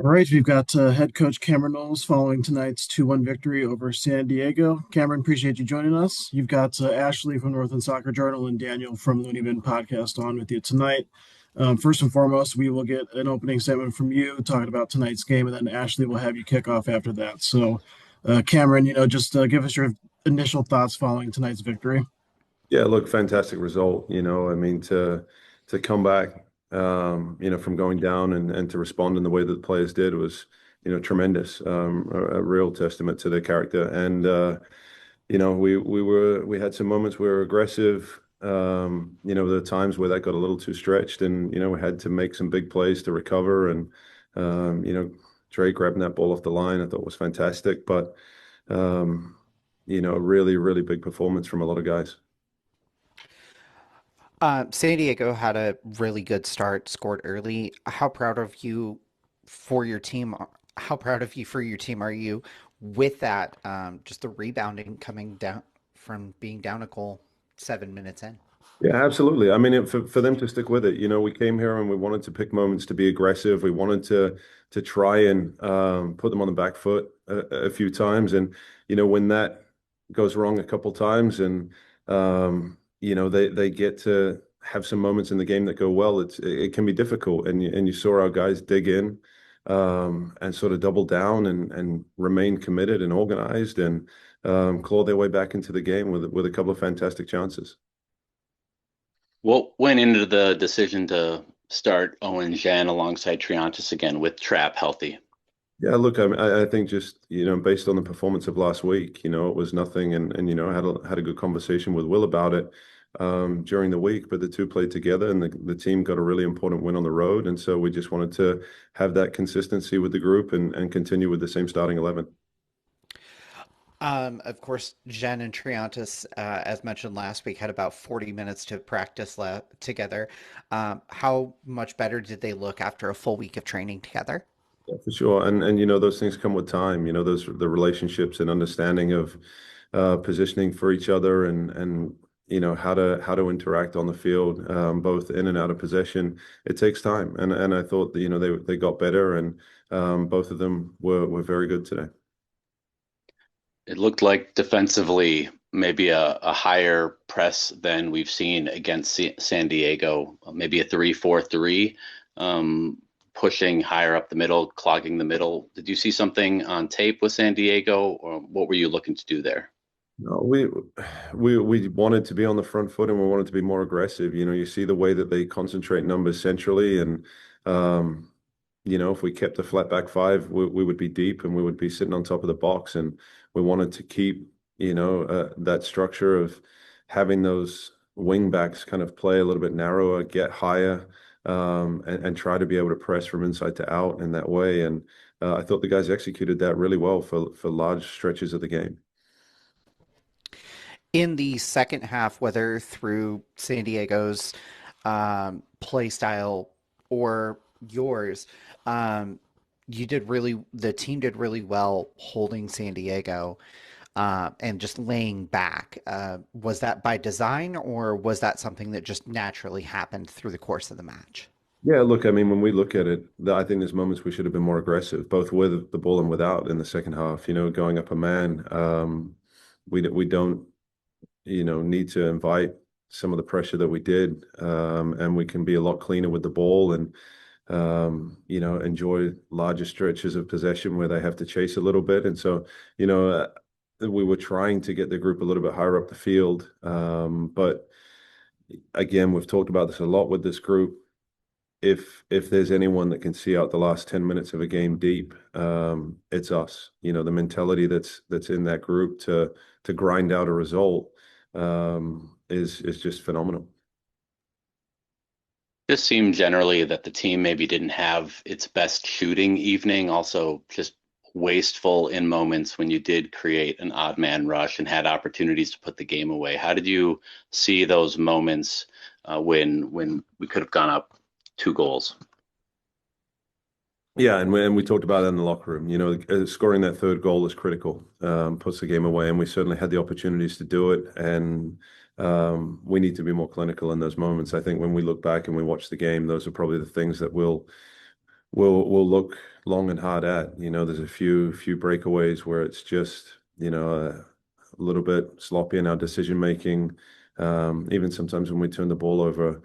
All right, we've got head coach Cameron Knowles following tonight's 2-1 victory over San Diego. Cameron, appreciate you joining us. You've got Ashley from Northland Soccer Journal and Daniel from Looney Bin Podcast on with you tonight. First and foremost, we will get an opening statement from you talking about tonight's game, and then Ashley will have you kick off after that. So, Cameron, just give us your initial thoughts following tonight's victory. Yeah, look, fantastic result. I mean, to come back, from going down and to respond in the way that the players did was, tremendous. A real testament to their character. And we had some moments where we were aggressive. There were times where that got a little too stretched, and we had to make some big plays to recover. And Trey grabbing that ball off the line, I thought was fantastic. But a really, really big performance from a lot of guys. San Diego had a really good start, scored early. How proud of you for your team? How proud of you for your team are you with that? Just the rebounding coming down from being down a goal 7 minutes in. Yeah, absolutely. I mean, for them to stick with it, we came here and we wanted to pick moments to be aggressive. We wanted to try and put them on the back foot a few times, and when that goes wrong a couple times, and they get to have some moments in the game that go well, it can be difficult, and you saw our guys dig in and sort of double down and remain committed and organized and claw their way back into the game with a couple of fantastic chances. What went into the decision to start Owen Jan alongside Triantis again with Trapp healthy? Yeah, look, I think just, based on the performance of last week, it was nothing. And I had a good conversation with Will about it during the week, but the two played together and the team got a really important win on the road. And so we just wanted to have that consistency with the group and continue with the same starting 11. Of course, Jen and Triantis, as mentioned last week, had about 40 minutes to practice together. How much better did they look after a full week of training together? Yeah, for sure. And those things come with time, those the relationships and understanding of positioning for each other and how to interact on the field, both in and out of possession. It takes time. And I thought that, they got better, and both of them were very good today. It looked like defensively, maybe a higher press than we've seen against San Diego, maybe a 3-4-3, pushing higher up the middle, clogging the middle. Did you see something on tape with San Diego, or what were you looking to do there? No, we wanted to be on the front foot, and we wanted to be more aggressive. You see the way that they concentrate numbers centrally, and if we kept the flat back five, we would be deep and we would be sitting on top of the box. And we wanted to keep, that structure of having those wing backs kind of play a little bit narrower, get higher, and try to be able to press from inside to out in that way. And I thought the guys executed that really well for large stretches of the game. In the second half, whether through San Diego's play style or yours, the team did really well holding San Diego and just laying back. Was that by design, or was that something that just naturally happened through the course of the match? Yeah, look, I mean, when we look at it, I think there's moments we should have been more aggressive, both with the ball and without in the second half, going up a man. We don't, need to invite some of the pressure that we did, and we can be a lot cleaner with the ball and enjoy larger stretches of possession where they have to chase a little bit. And so, we were trying to get the group a little bit higher up the field. But again, we've talked about this a lot with this group. If there's anyone that can see out the last 10 minutes of a game deep, it's us. The mentality that's in that group to grind out a result is just phenomenal. Just seemed generally that the team maybe didn't have its best shooting evening, also just wasteful in moments when you did create an odd man rush and had opportunities to put the game away. How did you see those moments when we could have gone up 2 goals? Yeah, and we talked about it in the locker room. Scoring that third goal is critical, puts the game away, and we certainly had the opportunities to do it. And we need to be more clinical in those moments. I think when we look back and we watch the game, those are probably the things that we'll we'll look long and hard at. There's a few breakaways where it's just, a little bit sloppy in our decision making. Even sometimes when we turn the ball over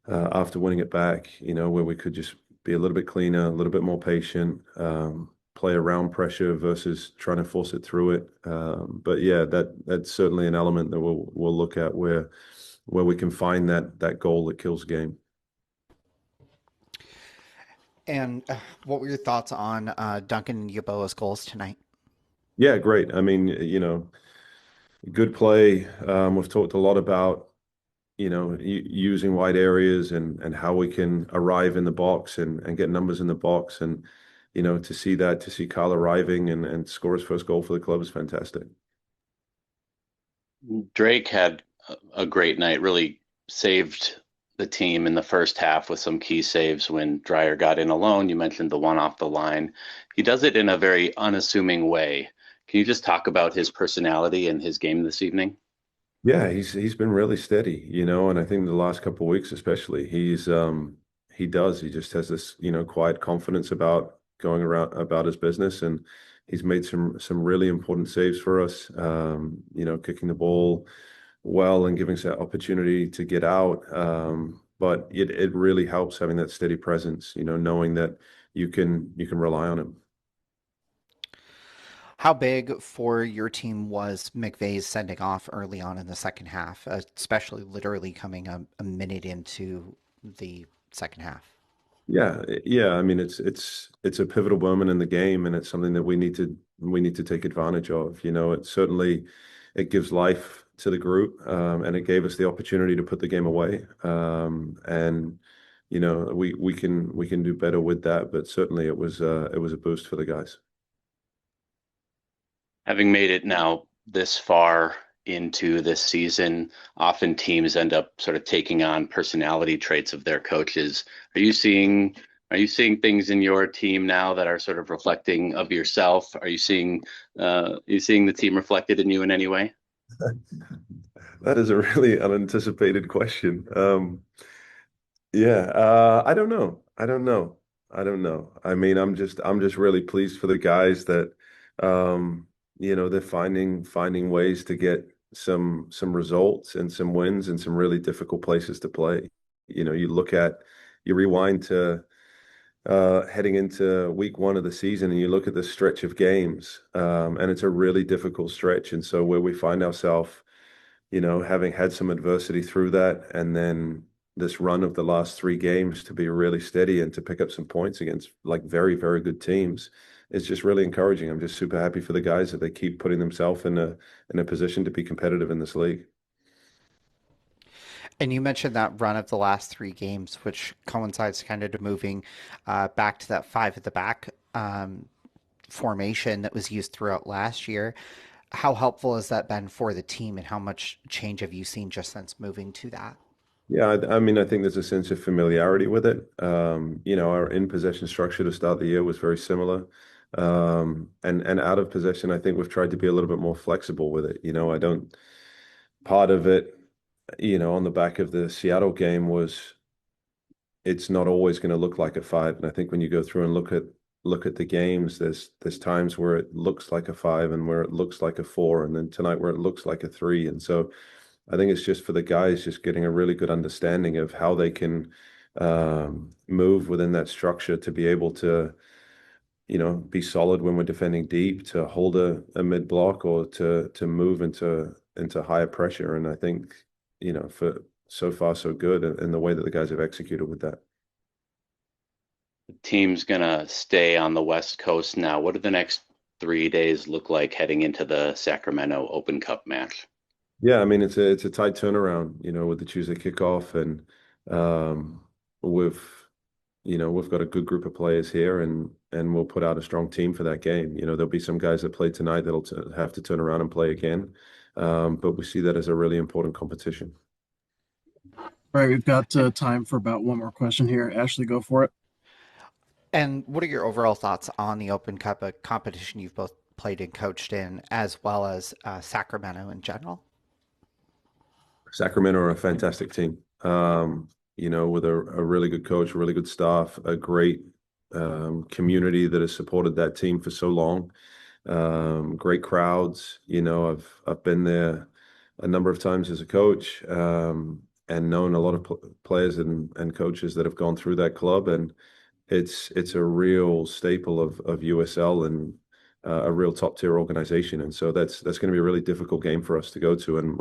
after winning it back, where we could just be a little bit cleaner, a little bit more patient, play around pressure versus trying to force it through it. But yeah, that's certainly an element that we'll look at where we can find that goal that kills the game. And what were your thoughts on Duncan Yeboah's goals tonight? Yeah, great. I mean, good play. We've talked a lot about, using wide areas and how we can arrive in the box and get numbers in the box. And, to see Kyle arriving and score his first goal for the club is fantastic. Drake had a great night, really saved the team in the first half with some key saves when Dreyer got in alone. You mentioned the one off the line. He does it in a very unassuming way. Can you just talk about his personality and his game this evening? Yeah, he's been really steady, and I think the last couple of weeks especially, he just has this, quiet confidence about going around about his business, and he's made some really important saves for us. Kicking the ball well and giving us that opportunity to get out. But it really helps having that steady presence, knowing that you can rely on him. How big for your team was McVay's sending off early on in the second half, especially literally coming a minute into the second half? Yeah. I mean, it's a pivotal moment in the game, and it's something that we need to take advantage of. It gives life to the group, and it gave us the opportunity to put the game away. And we can do better with that, but certainly it was a boost for the guys. Having made it now this far into this season, often teams end up sort of taking on personality traits of their coaches. Are you seeing things in your team now that are sort of reflecting of yourself? Are you seeing the team reflected in you in any way? That is a really unanticipated question. Yeah, I don't know. I don't know. I don't know. I mean, I'm just really pleased for the guys that they're finding ways to get some results and some wins and some really difficult places to play. You rewind to heading into week one of the season and you look at the stretch of games, and it's a really difficult stretch. And so where we find ourselves, having had some adversity through that, and then this run of the last three games to be really steady and to pick up some points against like very, very good teams is just really encouraging. I'm just super happy for the guys that they keep putting themselves in a position to be competitive in this league. And you mentioned that run of the last three games, which coincides kind of to moving back to that five at the back formation that was used throughout last year. How helpful has that been for the team, and how much change have you seen just since moving to that? Yeah, I mean, I think there's a sense of familiarity with it. Our in possession structure to start the year was very similar. And out of possession, I think we've tried to be a little bit more flexible with it. I don't, part of it, on the back of the Seattle game was it's not always going to look like a five. And I think when you go through and look at the games, there's times where it looks like a five and where it looks like a four, and then tonight where it looks like a three. And so I think it's just for the guys just getting a really good understanding of how they can move within that structure to be able to, be solid when we're defending deep, to hold a mid block, or to move into higher pressure. And I think, for so far so good in the way that the guys have executed with that. The team's gonna stay on the West Coast now. What do the next 3 days look like heading into the Sacramento Open Cup match? Yeah, I mean it's a tight turnaround, with the Tuesday kickoff, and um, we've we've got a good group of players here, and we'll put out a strong team for that game. There'll be some guys that play tonight that'll have to turn around and play again, but we see that as a really important competition. All right, we've got time for about one more question here. Ashley, go for it. And what are your overall thoughts on the Open Cup, a competition you've both played and coached in, as well as Sacramento in general? Sacramento are a fantastic team. With a really good coach, really good staff, a great community that has supported that team for so long. Great crowds. I've been there a number of times as a coach, and known a lot of players and coaches that have gone through that club, and it's a real staple of USL and a real top tier organization. And so that's going to be a really difficult game for us to go to. And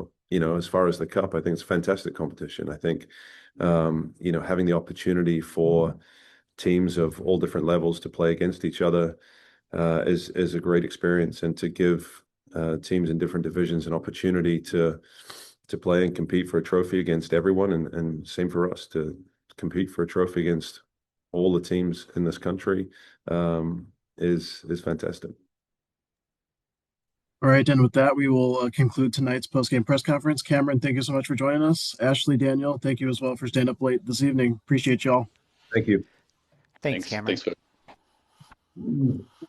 as far as the cup, I think it's a fantastic competition. I think having the opportunity for teams of all different levels to play against each other is a great experience, and to give teams in different divisions an opportunity to play and compete for a trophy against everyone, and same for us to compete for a trophy against all the teams in this country is fantastic. All right, and with that, we will conclude tonight's post-game press conference. Cameron, thank you so much for joining us. Ashley, Daniel, thank you as well for staying up late this evening. Appreciate y'all. Thank you. Thanks, Cameron. Thanks, Coach.